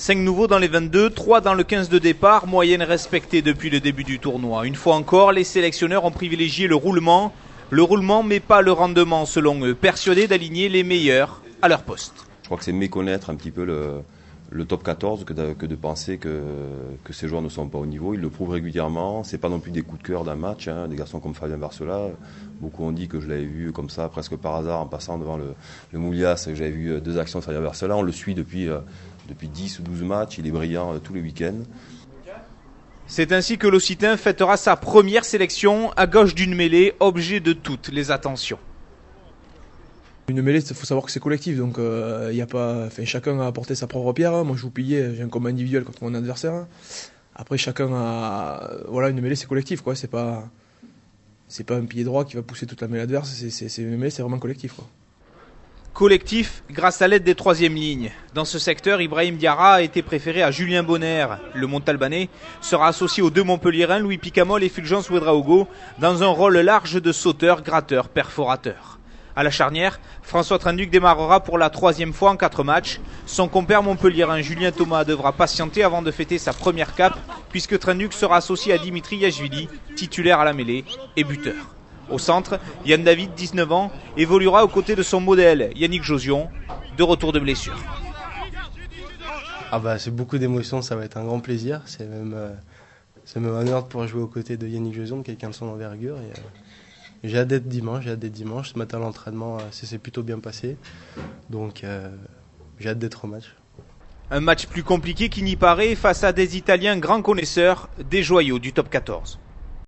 5 nouveaux dans les 22, 3 dans le 15 de départ, moyenne respectée depuis le début du tournoi. Une fois encore, les sélectionneurs ont privilégié le roulement mais pas le rendement selon eux, persuadés d'aligner les meilleurs à leur poste. Je crois que c'est méconnaître un petit peu le top 14 que de penser que ces joueurs ne sont pas au niveau. Ils le prouvent régulièrement. C'est pas non plus des coups de cœur d'un match. Des garçons comme Fabien Barcela, beaucoup ont dit que je l'avais vu comme ça presque par hasard en passant devant le Moulias, que j'avais vu 2 actions de Fabien Barcela. On le suit depuis 10 ou 12 matchs. Il est brillant tous les week-ends. C'est ainsi que l'Occitan fêtera sa première sélection à gauche d'une mêlée, objet de toutes les attentions. Une mêlée, il faut savoir que c'est collectif, donc y a pas, chacun a apporté sa propre pierre. Moi je joue pilier, j'ai un combat individuel contre mon adversaire. Après chacun a, une mêlée c'est collectif, quoi. C'est pas un pilier droit qui va pousser toute la mêlée adverse. Une mêlée, c'est vraiment collectif, quoi. Collectif grâce à l'aide des troisièmes lignes. Dans ce secteur, Ibrahim Diarra a été préféré à Julien Bonner. Le Montalbanais sera associé aux 2 Montpelliérains, Louis Picamol et Fulgence Ouedraogo, dans un rôle large de sauteur, gratteur, perforateur. À la charnière, François Trinduc démarrera pour la 3e fois en 4 matchs. Son compère montpelliérain Julien Thomas devra patienter avant de fêter sa première cape, puisque Trinduc sera associé à Dimitri Yachvili, titulaire à la mêlée et buteur. Au centre, Yann David, 19 ans, évoluera aux côtés de son modèle, Yannick Josion, de retour de blessure. C'est beaucoup d'émotions, ça va être un grand plaisir. C'est même un honneur de pouvoir jouer aux côtés de Yannick Josion, quelqu'un de son envergure. J'ai hâte d'être dimanche. Ce matin, l'entraînement s'est plutôt bien passé. Donc, j'ai hâte d'être au match. Un match plus compliqué qui n'y paraît face à des Italiens grands connaisseurs des joyaux du top 14.